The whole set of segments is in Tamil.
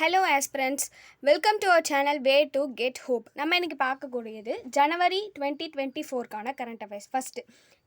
Hello aspirants, welcome to our channel way to get hope. நம்ம இன்றைக்கி பார்க்கக்கூடியது ஜனவரி 2024க்கான கரண்ட் அஃபேர்ஸ். ஃபஸ்ட்டு,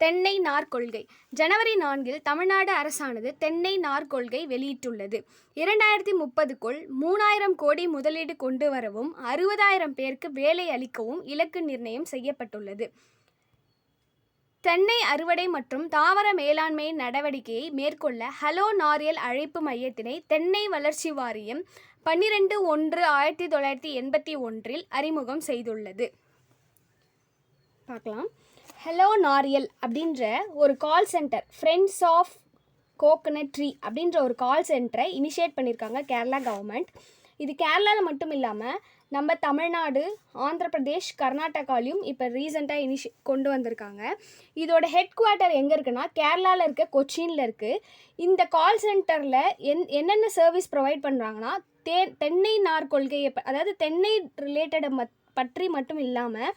தென்னை நார் கொள்கை. ஜனவரி 4 தமிழ்நாடு அரசானது தென்னை நார் கொள்கை வெளியிட்டுள்ளது. 2030க்குள் 3000 கோடி முதலீடு கொண்டு வரவும் 60,000 பேருக்கு வேலை அளிக்கவும் இலக்கு நிர்ணயம் செய்யப்பட்டுள்ளது. தென்னை அறுவடை மற்றும் தாவர மேலாண்மை நடவடிக்கையை மேற்கொள்ள ஹலோ நாரியல் அழைப்பு மையத்தினை தென்னை வளர்ச்சி வாரியம் 12/1/1981 அறிமுகம் செய்துள்ளது. பார்க்கலாம். ஹலோ நாரியல் அப்படின்ற ஒரு call centre, friends of coconut tree அப்படின்ற ஒரு கால் சென்டரை இனிஷியேட் பண்ணியிருக்காங்க கேரளா கவர்மெண்ட். இது கேரளாவில் மட்டும் இல்லாமல் நம்ம தமிழ்நாடு, ஆந்திர பிரதேஷ், கர்நாடகாலையும் இப்போ ரீசெண்டாக கொண்டு வந்திருக்காங்க. இதோட ஹெட் குவார்ட்டர் எங்கே இருக்குன்னா கேரளாவில் இருக்க கொச்சினில் இருக்குது. இந்த கால் சென்டரில் என்னென்ன சர்வீஸ் ப்ரொவைட் பண்ணுறாங்கன்னா தென்னை நார் கொள்கையை அதாவது தென்னை ரிலேட்டடை பற்றி மட்டும் இல்லாமல்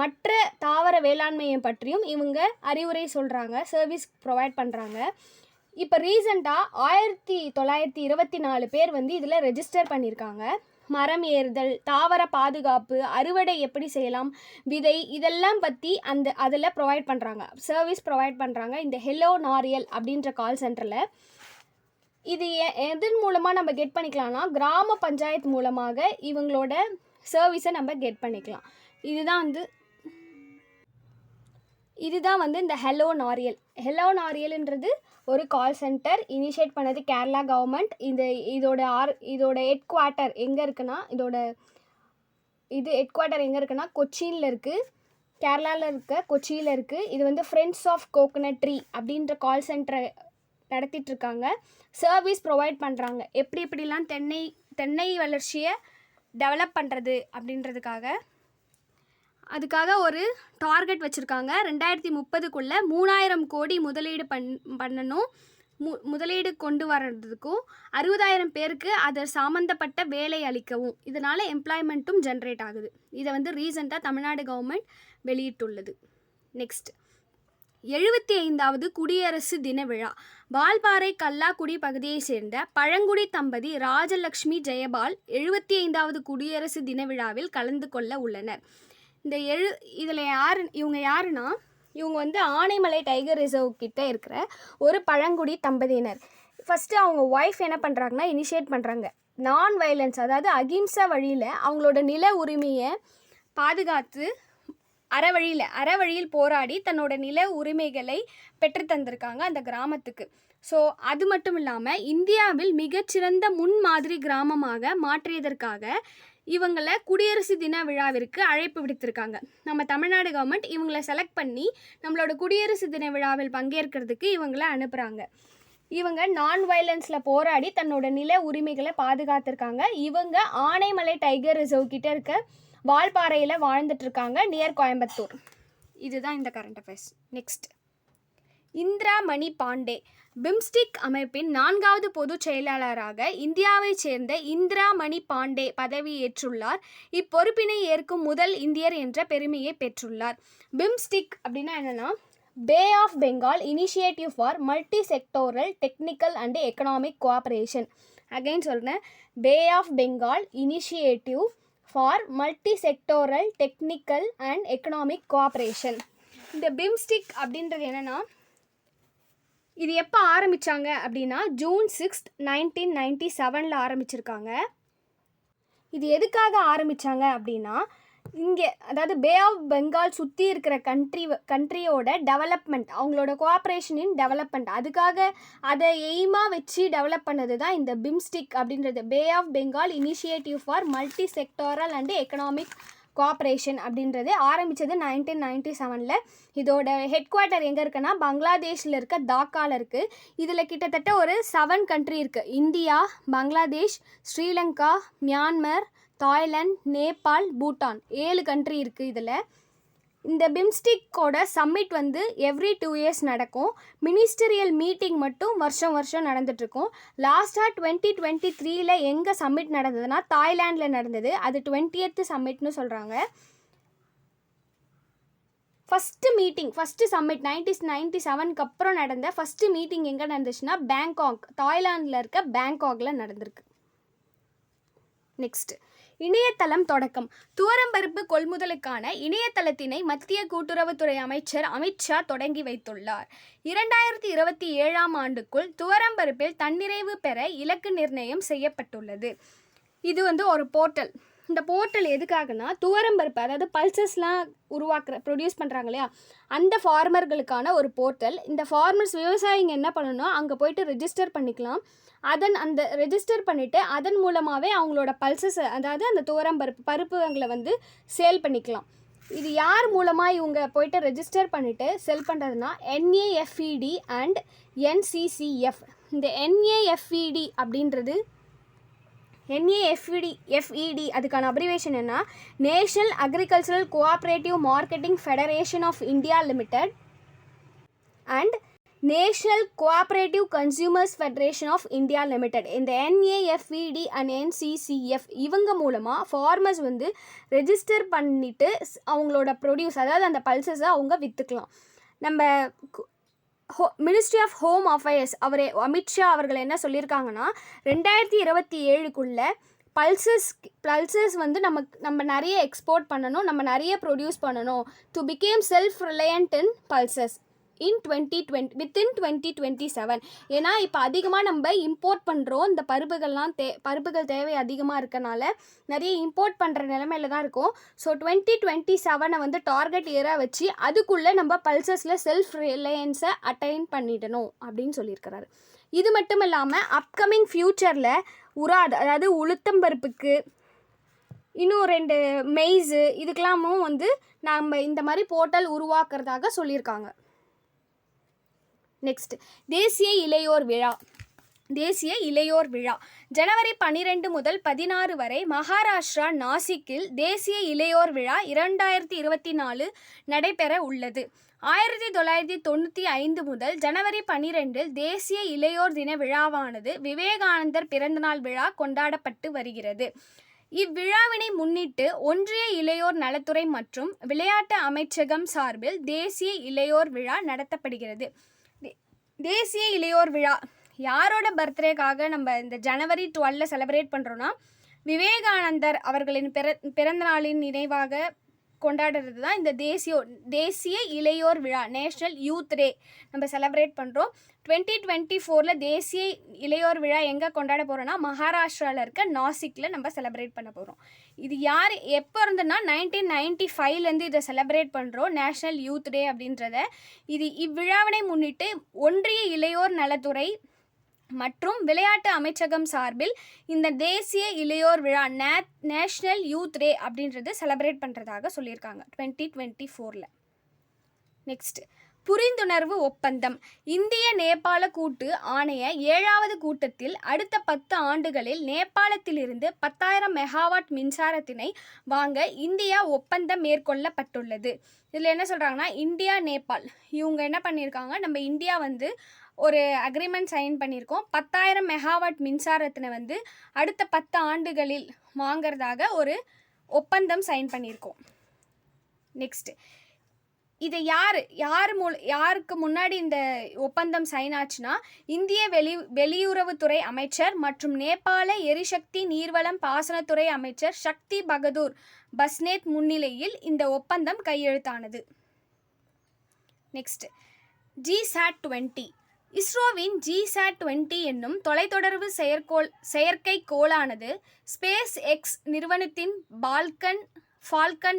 மற்ற தாவர வேளாண்மையை பற்றியும் இவங்க அறிவுரை சொல்கிறாங்க, சர்வீஸ் ப்ரொவைட் பண்ணுறாங்க. இப்போ ரீசெண்டாக 1924 பேர் இதில் ரெஜிஸ்டர் பண்ணியிருக்காங்க. மரம் ஏறுதல், தாவர பாதுகாப்பு, அறுவடை எப்படி செய்யலாம், விதை, இதெல்லாம் பற்றி அதில் ப்ரொவைட் பண்ணுறாங்க, சர்வீஸ் ப்ரொவைட் பண்ணுறாங்க இந்த ஹெலோ நாரியல் அப்படின்ற கால் சென்டரில். இது எதன் மூலமாக நம்ம கெட் பண்ணிக்கலாம்னா கிராம பஞ்சாயத்து மூலமாக இவங்களோட சர்வீஸை நம்ம கெட் பண்ணிக்கலாம். இதுதான் இந்த ஹலோ நாரியல். ஹலோ நாரியல்ன்றது ஒரு கால் சென்டர் இனிஷியேட் பண்ணது கேரளா கவர்மெண்ட். இதோட ஹெட் குவார்ட்டர் எங்கே இருக்குன்னா ஹெட் குவார்ட்டர் எங்கே இருக்குன்னா கொச்சினில் இருக்குது, கேரளாவில் இருக்க கொச்சியில் இருக்குது. இது ஃப்ரெண்ட்ஸ் ஆஃப் கோகனட் ட்ரீ அப்படின்ற கால் சென்டரை நடத்திட்டுருக்காங்க. சர்வீஸ் ப்ரொவைட் பண்ணுறாங்க, எப்படிலாம் தென்னை வளர்ச்சியை டெவலப் பண்ணுறது அப்படின்றதுக்காக. அதுக்காக ஒரு டார்கெட் வச்சுருக்காங்க. 2030க்குள்ளே 3000 கோடி முதலீடு பண்ணணும். முதலீடு கொண்டு வர்றதுக்கும் 60,000 பேருக்கு அதை சம்மந்தப்பட்ட வேலை அளிக்கவும். இதனால் எம்ப்ளாய்மெண்ட்டும் ஜென்ரேட் ஆகுது. இதை ரீசெண்டாக தமிழ்நாடு கவர்மெண்ட் வெளியிட்டுள்ளது. நெக்ஸ்ட், 75வது குடியரசு தின விழா. வால்பாறை கல்லாக்குடி பகுதியை சேர்ந்த பழங்குடி தம்பதி ராஜலக்ஷ்மி ஜெயபால் 75வது குடியரசு தின விழாவில் கலந்து கொள்ள உள்ளனர். இவங்க யாருன்னா ஆனைமலை டைகர் ரிசர்வ் கிட்ட இருக்கிற ஒரு பழங்குடி தம்பதியினர். ஃபஸ்ட்டு அவங்க ஒய்ஃப் என்ன பண்ணுறாங்கன்னா இனிஷியேட் பண்ணுறாங்க நான் வயலன்ஸ், அதாவது அகிம்சை வழியில் அவங்களோட நில உரிமையை பாதுகாத்து அறவழியில் போராடி தன்னோட நில உரிமைகளை பெற்று தந்திருக்காங்க அந்த கிராமத்துக்கு. ஸோ அது மட்டும் இல்லாமல் இந்தியாவில் மிகச்சிறந்த முன்மாதிரி கிராமமாக மாற்றியதற்காக இவங்களை குடியரசு தின விழாவிற்கு அழைப்பு விடுத்திருக்காங்க. நம்ம தமிழ்நாடு கவர்மெண்ட் இவங்களை செலக்ட் பண்ணி நம்மளோட குடியரசு தின விழாவில் பங்கேற்கிறதுக்கு இவங்களை அனுப்புகிறாங்க. இவங்க நான் வயலன்ஸில் போராடி தன்னோட நில உரிமைகளை பாதுகாத்திருக்காங்க. இவங்க ஆனைமலை டைகர் ரிசர்வ் கிட்ட இருக்க வால்பாறையில் வாழ்ந்துட்டுருக்காங்க, நியர் கோயம்புத்தூர். இதுதான் இந்த கரண்ட் அஃபேர்ஸ். நெக்ஸ்ட், இந்திரா மணி பாண்டே பிம்ஸ்டிக் அமைப்பின் 4வது பொதுச் செயலாளராக இந்தியாவைச் சேர்ந்த இந்திரா மணி பாண்டே பதவியேற்றுள்ளார். இப்பொறுப்பினை ஏற்கும் முதல் இந்தியர் என்ற பெருமையை பெற்றுள்ளார். பிம்ஸ்டிக் அப்படின்னா என்னென்னா bay of Bengal initiative for multi sectoral technical and economic cooperation. Again சொல்கிறேன், bay of Bengal initiative for multi sectoral technical and economic cooperation. இந்த பிம்ஸ்டிக் அப்படின்றது என்னென்னா இது எப்போ ஆரம்பித்தாங்க அப்படின்னா June 6, 1997 ஆரம்பிச்சிருக்காங்க. இது எதுக்காக ஆரம்பித்தாங்க அப்படின்னா இங்கே அதாவது பே ஆஃப் பெங்கால் சுற்றி இருக்கிற கண்ட்ரியோட டெவலப்மெண்ட், அவங்களோட கோஆப்ரேஷனின் டெவலப்மெண்ட், அதுக்காக அதை எய்மாக வச்சு டெவலப் பண்ணது தான் இந்த பிம்ஸ்டிக் அப்படின்றது. Bay of Bengal initiative for multi sectoral and economic cooperation அப்படின்றது ஆரம்பித்தது 1997. இதோட ஹெட் குவார்ட்டர் எங்கே இருக்குன்னா பங்களாதேஷில் இருக்க டாக்காவில் இருக்குது. இதில் கிட்டத்தட்ட ஒரு 7 கண்ட்ரி இருக்குது. India, Bangladesh, Sri Lanka, Myanmar, Thailand, Nepal, Bhutan, 7 country இருக்குது இதில். இந்த பிம்ஸ்டிக்கோட சம்மிட் எவ்ரி 2 years நடக்கும். மினிஸ்டரியல் மீட்டிங் மட்டும் வருஷம் நடந்துட்டுருக்கும். லாஸ்ட்டாக 2023 எங்கே சம்மிட் நடந்ததுன்னா தாய்லாண்டில் நடந்தது. அது 20th சம்மிட்னு சொல்கிறாங்க. ஃபஸ்ட்டு சம்மிட் 1997க்கு அப்புறம் நடந்த ஃபஸ்ட்டு மீட்டிங் எங்கே நடந்துச்சுன்னா பேங்காக், தாய்லாண்டில் இருக்க பேங்காகில் நடந்திருக்கு. நெக்ஸ்ட் இணையதளம் தொடக்கம். துவரம்பருப்பு கொள்முதலுக்கான இணையதளத்தினை மத்திய கூட்டுறவுத்துறை அமைச்சர் அமித்ஷா தொடங்கி வைத்துள்ளார். 2027ஆம் ஆண்டுக்குள் துவரம்பருப்பில் தன்னிறைவு பெற இலக்கு நிர்ணயம் செய்யப்பட்டுள்ளது. இது ஒரு போர்ட்டல். இந்த போர்ட்டல் எதுக்காகனா துவரம்பருப்பு, அதாவது பல்சஸ்லாம் ப்ரொடியூஸ் பண்ணுறாங்க இல்லையா, அந்த ஃபார்மர்களுக்கான ஒரு போர்ட்டல். இந்த ஃபார்மர்ஸ் விவசாயிங்க என்ன பண்ணணும், அங்கே போய்ட்டு ரெஜிஸ்டர் பண்ணிக்கலாம். அந்த ரெஜிஸ்டர் பண்ணிவிட்டு அதன் மூலமாகவே அவங்களோட பல்சஸ், அதாவது அந்த பருப்புகளை சேல் பண்ணிக்கலாம். இது யார் மூலமாக இவங்க போய்ட்டு ரெஜிஸ்டர் பண்ணிவிட்டு செல் பண்ணுறதுனா NAFED அண்ட் NCCF. இந்த NAFED அப்படின்றது NAFED அதுக்கான அப்ரிவேஷன் என்ன, national agricultural cooperative marketing federation of India limited and national cooperative consumers federation of India limited. இந்த NAFED அண்ட் NCCF இவங்க மூலமாக ஃபார்மர்ஸ் ரெஜிஸ்டர் பண்ணிவிட்டு அவங்களோட ப்ரொடியூஸ், அதாவது அந்த பல்சஸை அவங்க விற்றுக்கலாம். நம்ம ministry of home affairs Amit Shah அவர்கள் என்ன சொல்லியிருக்காங்கன்னா, 2027க்குள்ளே பல்சஸ் நம்ம நிறைய எக்ஸ்போர்ட் பண்ணணும், நம்ம நிறைய ப்ரொடியூஸ் பண்ணணும். To became self reliant in pulses in 2020 within 2027. ஏன்னா இப்போ அதிகமாக நம்ம இம்போர்ட் பண்ணுறோம். இந்த பருப்புகள் தேவை அதிகமாக இருக்கனால நிறைய இம்போர்ட் பண்ணுற நிலைமையில தான் இருக்கும். ஸோ 2027 டார்கெட் இயராக வச்சு அதுக்குள்ளே நம்ம பல்சஸில் செல்ஃப் ரிலையன்ஸை அட்டைன் பண்ணிடணும் அப்படின்னு சொல்லியிருக்கிறாரு. இது மட்டும் இல்லாமல் அப்கமிங் ஃப்யூச்சரில் அதாவது உளுத்தம்பருப்புக்கு இன்னும் 2 மெய்ஸு இதுக்கெல்லாமும் நம்ம இந்த மாதிரி போர்ட்டல் உருவாக்குறதாக சொல்லியிருக்காங்க. நெக்ஸ்ட் தேசிய இளையோர் விழா ஜனவரி 12 முதல் 16 வரை மகாராஷ்டிரா நாசிக்கில் தேசிய இளையோர் விழா 2024 நடைபெற உள்ளது. 1995 முதல் ஜனவரி 12 தேசிய இளையோர் தின விழாவானது விவேகானந்தர் பிறந்தநாள் விழா கொண்டாடப்பட்டு வருகிறது. இவ்விழாவினை முன்னிட்டு ஒன்றிய இளையோர் நலத்துறை மற்றும் விளையாட்டு அமைச்சகம் சார்பில் தேசிய இளையோர் விழா நடத்தப்படுகிறது. தேசிய இளையோர் விழா யாரோட பர்த்டேக்காக நம்ம இந்த ஜனவரி 12 செலிப்ரேட் பண்ணுறோன்னா, விவேகானந்தர் அவர்களின் பிறந்த நாளின் நினைவாக கொண்டாடுறது தான் இந்த தேசிய இளையோர் விழா, நேஷ்னல் யூத் டே நம்ம செலிப்ரேட் பண்ணுறோம். 2024 தேசிய இளையோர் விழா எங்கே கொண்டாட போகிறோன்னா, மகாராஷ்டிராவில் இருக்க நாசிக்கில் நம்ம செலிப்ரேட் பண்ண போகிறோம். இது எப்போ இருந்துன்னா 1995 இதை செலிப்ரேட் பண்ணுறோம், நேஷ்னல் யூத் டே அப்படின்றத. இவ்விழாவினை முன்னிட்டு ஒன்றிய இளையோர் நலத்துறை மற்றும் விளையாட்டு அமைச்சகம் சார்பில் இந்த தேசிய இளையோர் விழா நேஷ்னல் யூத் டே அப்படின்றது செலிப்ரேட் பண்ணுறதாக சொல்லியிருக்காங்க 2024. நெக்ஸ்ட் புரிந்துணர்வு ஒப்பந்தம். இந்திய நேபாள கூட்டு ஆணைய 7வது கூட்டத்தில் அடுத்த 10 ஆண்டுகளில் நேபாளத்திலிருந்து 10,000 மெகாவாட் மின்சாரத்தினை வாங்க இந்தியா ஒப்பந்தம் மேற்கொள்ளப்பட்டுள்ளது. இதில் என்ன சொல்கிறாங்கன்னா, இந்தியா நேபாள் இவங்க என்ன பண்ணியிருக்காங்க, நம்ம இந்தியா ஒரு அக்ரிமெண்ட் சைன் பண்ணியிருக்கோம். 10,000 மெகாவாட் மின்சாரத்தினை அடுத்த 10 ஆண்டுகளில் வாங்கிறதாக ஒரு ஒப்பந்தம் சைன் பண்ணியிருக்கோம். நெக்ஸ்ட் இதை யாருக்கு முன்னாடி இந்த ஒப்பந்தம் சைன் ஆச்சுன்னா, இந்திய வெளியுறவுத்துறை அமைச்சர் மற்றும் நேபாள எரிசக்தி நீர்வளம் பாசனத்துறை அமைச்சர் சக்தி பகதூர் பஸ்னேத் முன்னிலையில் இந்த ஒப்பந்தம் கையெழுத்தானது. Next GSAT-20. இஸ்ரோவின் GSAT-20 என்னும் தொலைத்தொடர்பு செயற்கைக்கோளானது ஸ்பேஸ் எக்ஸ் நிறுவனத்தின் ஃபால்கன்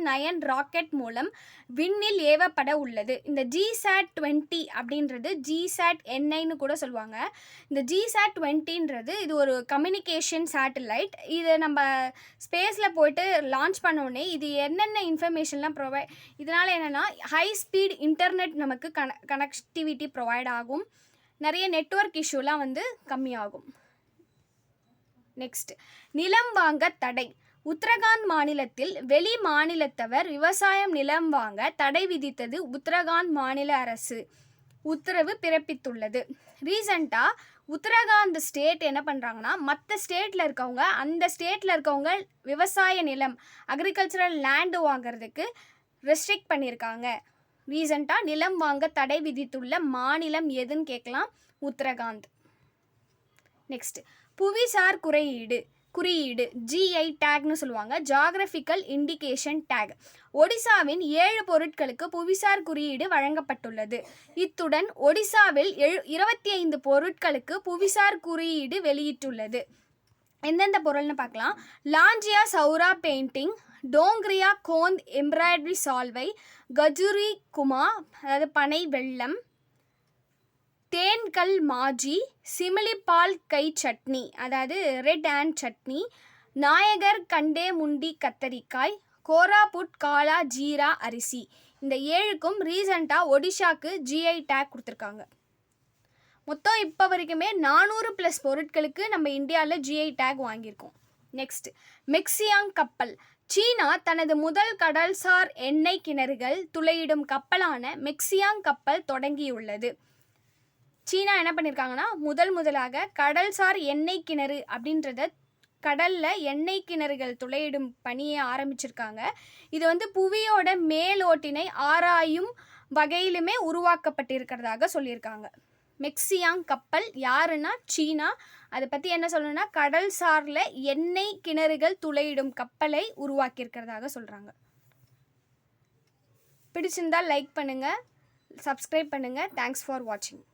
9 ராக்கெட் மூலம் விண்ணில் ஏவப்பட உள்ளது. இந்த GSAT-20 அப்படின்றது GSAT-9 கூட சொல்லுவாங்க. இந்த GSAT-20ன்றது இது ஒரு கம்யூனிகேஷன் சேட்டலைட். இது நம்ம ஸ்பேஸில் போய்ட்டு லான்ச் பண்ணோடனே இது என்னென்ன இன்ஃபர்மேஷன்லாம் இதனால் என்னென்னா ஹை ஸ்பீட் இன்டர்நெட் நமக்கு கனெக்டிவிட்டி ப்ரொவைட் ஆகும். நிறைய நெட்வொர்க் இஷ்யூலாம் கம்மியாகும். நெக்ஸ்ட் நிலம் வாங்க தடை. உத்தரகாண்ட் மாநிலத்தில் வெளி மாநிலத்தவர் விவசாயம் நிலம் வாங்க தடை விதித்தது உத்தரகாண்ட் மாநில அரசு உத்தரவு பிறப்பித்துள்ளது. ரீசெண்டாக உத்தரகாண்ட் ஸ்டேட் என்ன பண்ணுறாங்கன்னா, மற்ற ஸ்டேட்டில் இருக்கவங்க அந்த ஸ்டேட்டில் இருக்கவங்க விவசாய நிலம் அக்ரிகல்ச்சரல் லேண்டு வாங்கிறதுக்கு ரெஸ்ட்ரிக்ட் பண்ணியிருக்காங்க. ரீசெண்டாக நிலம் வாங்க தடை விதித்துள்ள மாநிலம் எதுன்னு கேட்கலாம், உத்தரகாண்ட். நெக்ஸ்ட் புவிசார் குறியீடு. குறியீடு ஜிஐ டேக்னு சொல்லுவாங்க, ஜியாகிரபிக்கல் இண்டிகேஷன் டேக். ஒடிசாவின் 7 பொருட்களுக்கு புவிசார் குறியீடு வழங்கப்பட்டுள்ளது. இத்துடன் ஒடிசாவில் 25 பொருட்களுக்கு புவிசார் குறியீடு வெளியிட்டுள்ளது. எந்தெந்த பொருள்னு பார்க்கலாம். லாஞ்சியா சௌரா பெயிண்டிங், டோங்கிரியா கோந்த் எம்ப்ராய்டரி சால்வை, கஜுரி குமா அதாவது பனை வெள்ளம், தேன்கல் மாஜி, சிமிலிபால் கை சட்னி அதாவது ரெட் அண்ட் சட்னி, நாயகர் கண்டே முண்டி கத்தரிக்காய், கோராபுட் காலா ஜீரா அரிசி. இந்த 7க்கும் ரீசண்டாக ஒடிஷாக்கு ஜிஐ டேக் கொடுத்துருக்காங்க. மொத்தம் இப்போ வரைக்குமே 400+ பொருட்களுக்கு நம்ம இந்தியாவில் ஜிஐ டேக் வாங்கியிருக்கோம். நெக்ஸ்ட், மெக்சியாங் கப்பல். சீனா தனது முதல் கடல்சார் எண்ணெய் கிணறுகள் துளையிடும் கப்பலான மெக்சியாங் கப்பல் தொடங்கியுள்ளது. சீனா என்ன பண்ணியிருக்காங்கன்னா முதலாக கடல்சார் எண்ணெய் கிணறு அப்படின்றத கடலில் எண்ணெய் கிணறுகள் துளையிடும் பணியை ஆரம்பிச்சிருக்காங்க. இது வந்து புவியோட மேலோட்டினை ஆராயும் வகையிலுமே உருவாக்கப்பட்டிருக்கிறதாக சொல்லியிருக்காங்க. மெக்சியாங் கப்பல் யாருன்னா சீனா. அதை பற்றி என்ன சொல்லணும்னா கடல் சாரில் எண்ணெய் கிணறுகள் துளையிடும் கப்பலை உருவாக்கியிருக்கிறதாக சொல்கிறாங்க. பிடிச்சிருந்தால் லைக் பண்ணுங்கள், சப்ஸ்கிரைப் பண்ணுங்கள். தேங்க்ஸ் ஃபார் வாட்சிங்.